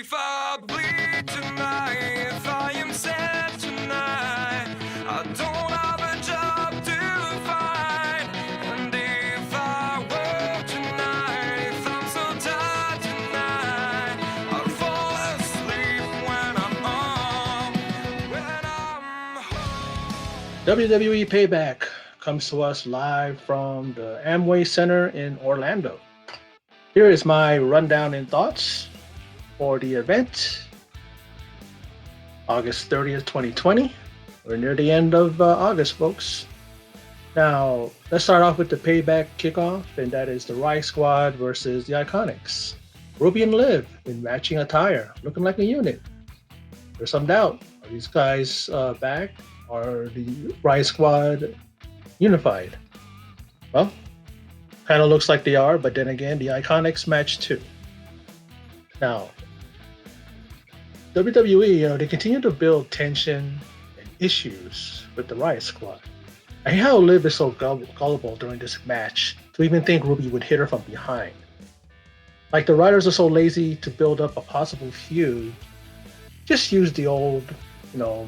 If I bleed tonight, if I am sad tonight, I don't have a job to find. And if I work tonight, if I'm so tired tonight, I'll fall asleep when I'm home. WWE Payback comes to us live from the Amway Center in Orlando. Here is my rundown and thoughts for the event, August 30th, 2020. We're near the end of August, folks. Now, let's start off with the Payback kickoff, and that is the Riot Squad versus the Iconics. Ruby and Liv in matching attire, looking like a unit. There's some doubt. Are these guys back? Are the Riot Squad unified? Well, kind of looks like they are, but then again, the Iconics match too. Now, WWE, they continue to build tension and issues with the Riot Squad. I hate how Liv is so gullible during this match to even think Ruby would hit her from behind. Like the writers are so lazy to build up a possible feud, just use the old,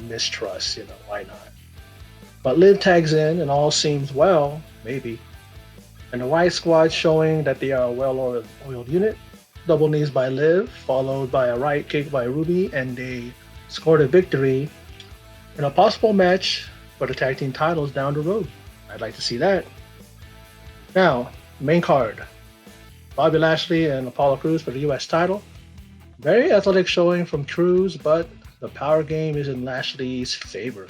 mistrust, why not? But Liv tags in and all seems well, maybe. And the Riot Squad showing that they are a well-oiled unit. Double knees by Liv, followed by a right kick by Ruby, and they scored a victory in a possible match for the tag team titles down the road. I'd like to see that. Now, main card. Bobby Lashley and Apollo Crews for the US title. Very athletic showing from Crews, but the power game is in Lashley's favor.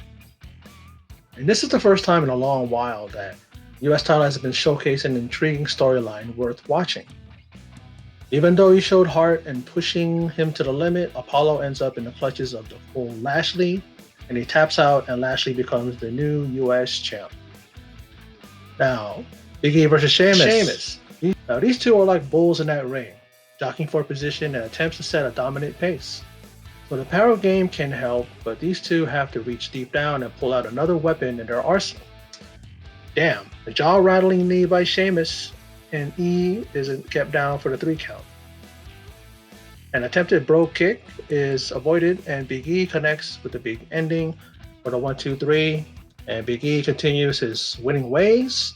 And this is the first time in a long while that US title has been showcasing an intriguing storyline worth watching. Even though he showed heart and pushing him to the limit, Apollo ends up in the clutches of the full Lashley, and he taps out, and Lashley becomes the new US champ. Now, Big E versus Sheamus. Now, these two are like bulls in that ring, jockeying for position and attempts to set a dominant pace. So the power game can help, but these two have to reach deep down and pull out another weapon in their arsenal. Damn, the jaw-rattling knee by Sheamus, and E isn't kept down for the 3 count. An attempted brogue kick is avoided, and Big E connects with the big ending for the 1-2-3, and Big E continues his winning ways,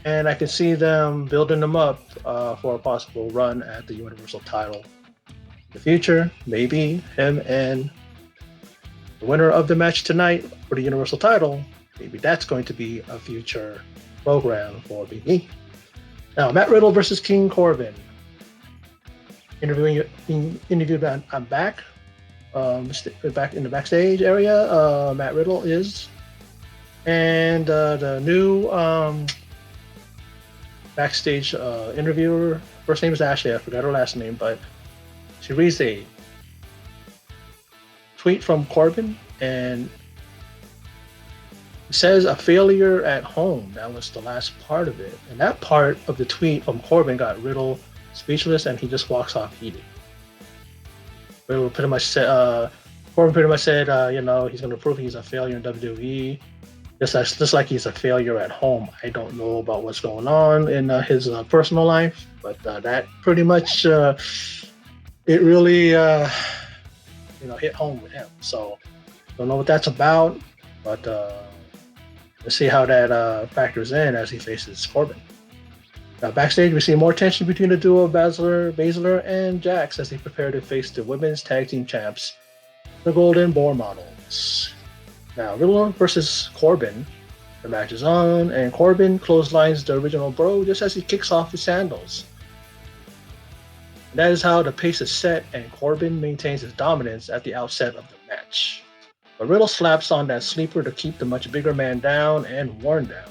and I can see them building them up for a possible run at the Universal title. In the future, maybe him and the winner of the match tonight for the Universal title, maybe that's going to be a future program for Big E. Now, Matt Riddle versus King Corbin. Being interviewed I'm back in the backstage area. Matt Riddle is. And the new backstage interviewer, first name is Ashley, I forgot her last name, but she reads a tweet from Corbin, and it says a failure at home. That was the last part of it. And that part of the tweet from Corbin got Riddle speechless, and he just walks off heated. Riddle pretty much said, Corbin pretty much said, he's going to prove he's a failure in WWE. Just like he's a failure at home. I don't know about what's going on in his personal life, but that pretty much, it really, hit home with him. So, don't know what that's about, but let's see how that factors in as he faces Corbin. Now, backstage, we see more tension between the duo of Baszler and Jax as they prepare to face the women's tag team champs, the Golden Boar Models. Now, Riddle versus Corbin. The match is on, and Corbin clotheslines the original Bro just as he kicks off his sandals. And that is how the pace is set, and Corbin maintains his dominance at the outset of the match. But Riddle slaps on that sleeper to keep the much bigger man down and worn down.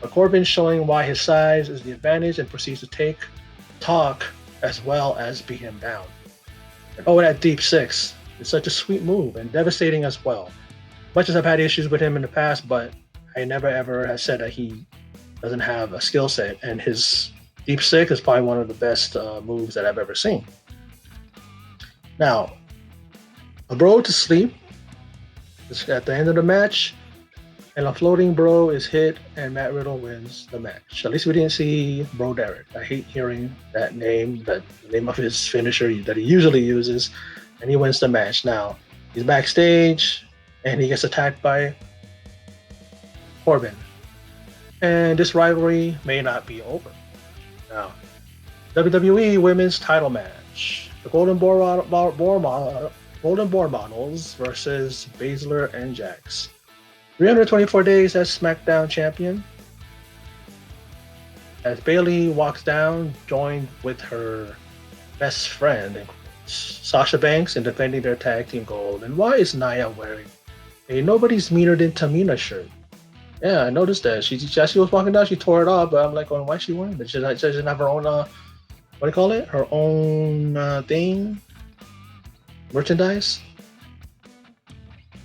But Corbin showing why his size is the advantage and proceeds to talk as well as beat him down. And that deep 6 is such a sweet move and devastating as well. Much as I've had issues with him in the past, but I never ever have said that he doesn't have a skill set, and his deep 6 is probably one of the best moves that I've ever seen. Now, a Bro to sleep at the end of the match. And a floating bro is hit, and Matt Riddle wins the match. At least we didn't see Bro Derek. I hate hearing that name, the name of his finisher that he usually uses, and he wins the match. Now he's backstage, and he gets attacked by Corbin. And this rivalry may not be over. Now, WWE Women's Title match: the Golden Boar Models versus Baszler and Jax. 324 days as SmackDown champion. As Bayley walks down, joined with her best friend, Sasha Banks, in defending their tag team gold. And why is Nia wearing a Nobody's Meaner Than Tamina shirt? Yeah, I noticed that. As she was walking down, she tore it off, but I'm like, oh, why is she wearing it? She doesn't have her own, what do you call it? Her own thing? Merchandise?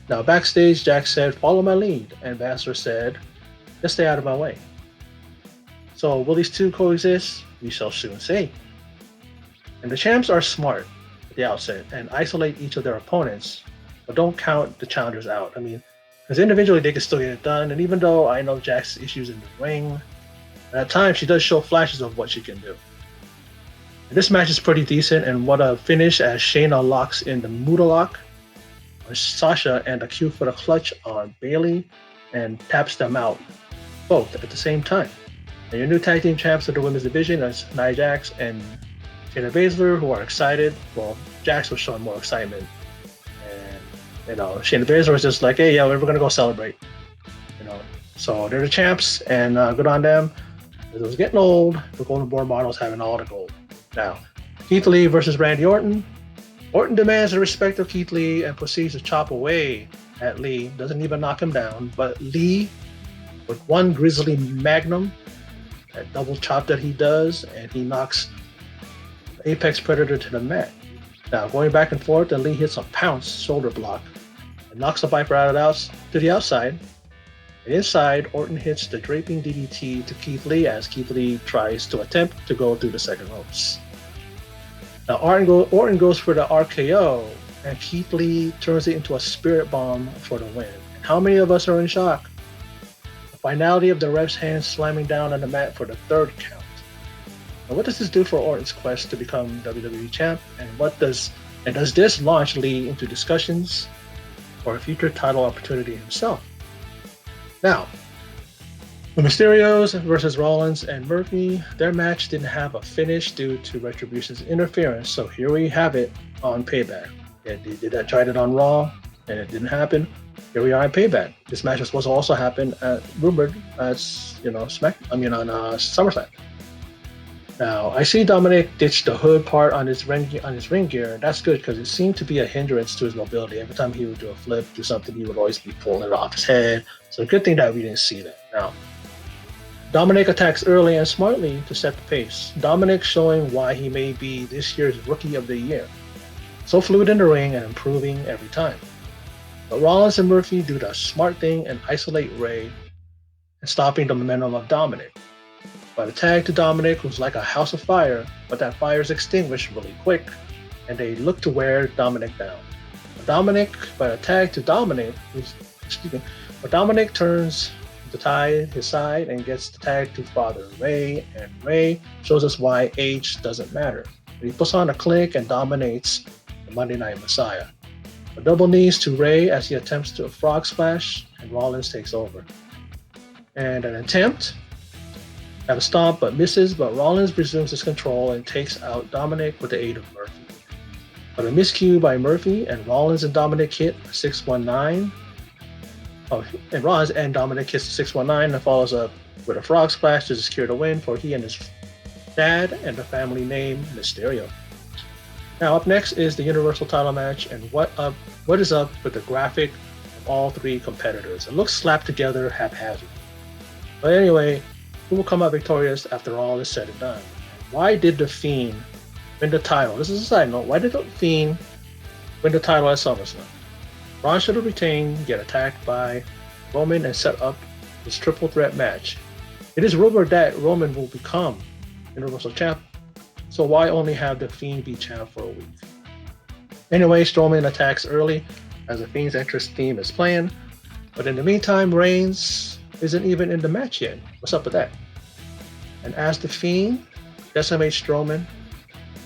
Now, backstage, Jack said, follow my lead. And Baszler said, just stay out of my way. So, will these two coexist? We shall soon see. And the champs are smart at the outset and isolate each of their opponents, but don't count the challengers out. I mean, because individually they can still get it done. And even though I know Jack's issues in the ring, at times she does show flashes of what she can do. And this match is pretty decent, and what a finish as Shayna locks in the Muda lock on Sasha and a cue for the clutch on Bayley and taps them out both at the same time. And your new tag team champs of the women's division is Nia Jax and Shayna Baszler, who are excited. Well, Jax was showing more excitement. Shayna Baszler was just like, hey, yeah, we're going to go celebrate. So they're the champs, and good on them. As it was getting old, the Golden Boar Models having all the gold. Now, Keith Lee versus Randy Orton. Orton demands the respect of Keith Lee and proceeds to chop away at Lee. Doesn't even knock him down, but Lee, with one grizzly magnum, that double chop that he does, and he knocks the Apex Predator to the mat. Now, going back and forth, and Lee hits a pounce shoulder block and knocks the Viper out of the to the outside. And inside, Orton hits the draping DDT to Keith Lee as Keith Lee tries to attempt to go through the second ropes. Now, Orton goes for the RKO, and Keith Lee turns it into a spirit bomb for the win. And how many of us are in shock? The finality of the ref's hand slamming down on the mat for the third count. Now, what does this do for Orton's quest to become WWE champ? And does this launch Lee into discussions for a future title opportunity himself? Now, the Mysterios versus Rollins and Murphy, their match didn't have a finish due to Retribution's interference, so here we have it on Payback. They tried it on Raw, and it didn't happen. Here we are on Payback. This match was supposed to also happen rumored as on SummerSlam. Now, I see Dominik ditch the hood part on his ring gear. That's good because it seemed to be a hindrance to his mobility. Every time he would do a flip, do something, he would always be pulling it off his head. So good thing that we didn't see that. Now, Dominik attacks early and smartly to set the pace. Dominik showing why he may be this year's Rookie of the Year. So fluid in the ring and improving every time. But Rollins and Murphy do the smart thing and isolate Ray and stopping the momentum of Dominik. By the tag to Dominik, who's like a house of fire, but that fire is extinguished really quick, and they look to wear Dominik down. By the tag to Dominik, but Dominik turns the tide his side and gets the tag to Father Ray, and Ray shows us why age doesn't matter. He puts on a clinic and dominates the Monday Night Messiah. A double knees to Ray as he attempts to a frog splash, and Rollins takes over. And an attempt at a stomp but misses, but Rollins resumes his control and takes out Dominik with the aid of Murphy. But a miscue by Murphy, and Rollins and Dominik hit a 619. And Rollins and Dominik hits the 619 and follows up with a frog splash to secure the win for he and his dad and the family name Mysterio. Now up next is the Universal title match, and what is up with the graphic of all three competitors? It looks slapped together haphazardly. But anyway, who will come out victorious after all is said and done? Why did the Fiend win the title? This is a side note. Why did the Fiend win the title at SummerSlam? Braun should have retained, get attacked by Roman, and set up this triple threat match. It is rumored that Roman will become Universal Champ, so why only have the Fiend be champ for a week? Anyway, Strowman attacks early as the Fiend's entrance theme is playing. But in the meantime, Reigns isn't even in the match yet. What's up with that? And as the Fiend decimates Strowman,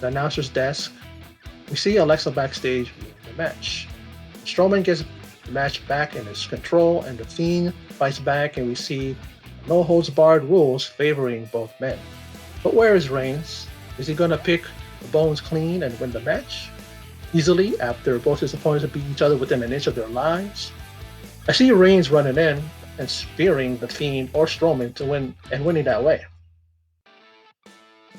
the announcer's desk, we see Alexa backstage viewing the match. Strowman gets the match back in his control, and the Fiend fights back, and we see no holds barred rules favoring both men. But where is Reigns? Is he gonna pick the bones clean and win the match easily after both his opponents beat each other within an inch of their lives? I see Reigns running in and spearing the Fiend or Strowman to win and winning that way.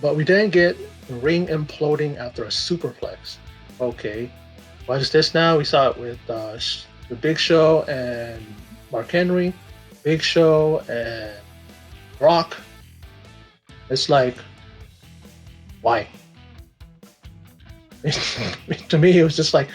But we then get the ring imploding after a superplex. Okay, what is this now? We saw it with the Big Show and Mark Henry, Big Show and Rock. It's like, why? To me, it was just like,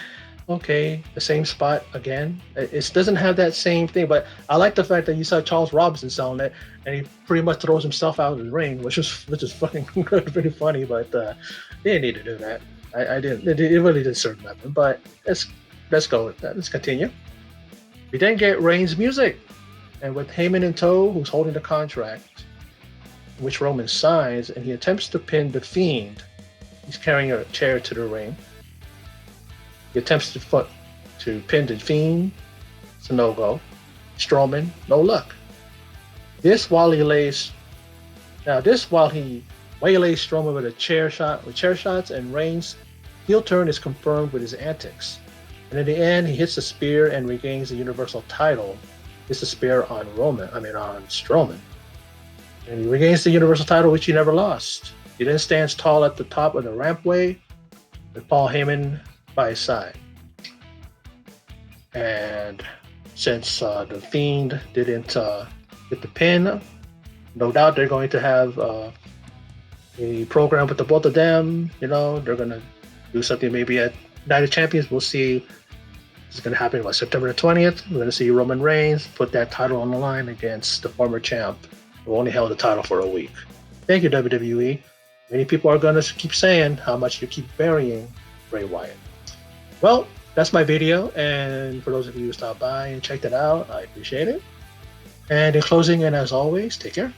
okay, the same spot again. It doesn't have that same thing, but I like the fact that you saw Charles Robinson selling it, and he pretty much throws himself out of the ring, which is fucking pretty funny. But they didn't need to do that. I didn't. It really didn't serve nothing. But let's go with that. Let's continue. We then get Reigns' music, and with Heyman in tow, who's holding the contract, which Roman signs, and he attempts to pin the Fiend. He's carrying a chair to the ring. He attempts to pin the Fiend. It's a no-go. Strowman, no luck. This while he waylays Strowman with chair shots, and Reigns' heel turn is confirmed with his antics. And in the end, he hits a spear and regains the Universal title. Hits a spear on Strowman. And he regains the Universal title, which he never lost. He then stands tall at the top of the rampway with Paul Heyman by his side. And since the Fiend didn't get the pin, no doubt they're going to have a program with the both of them. You know, they're going to do something maybe at Night of Champions. We'll see. This is going to happen September the 20th. We're going to see Roman Reigns put that title on the line against the former champ who only held the title for a week. Thank you, WWE. Many people are going to keep saying how much you keep burying Bray Wyatt. Well, that's my video, and for those of you who stopped by and checked it out, I appreciate it. And in closing, and as always, take care.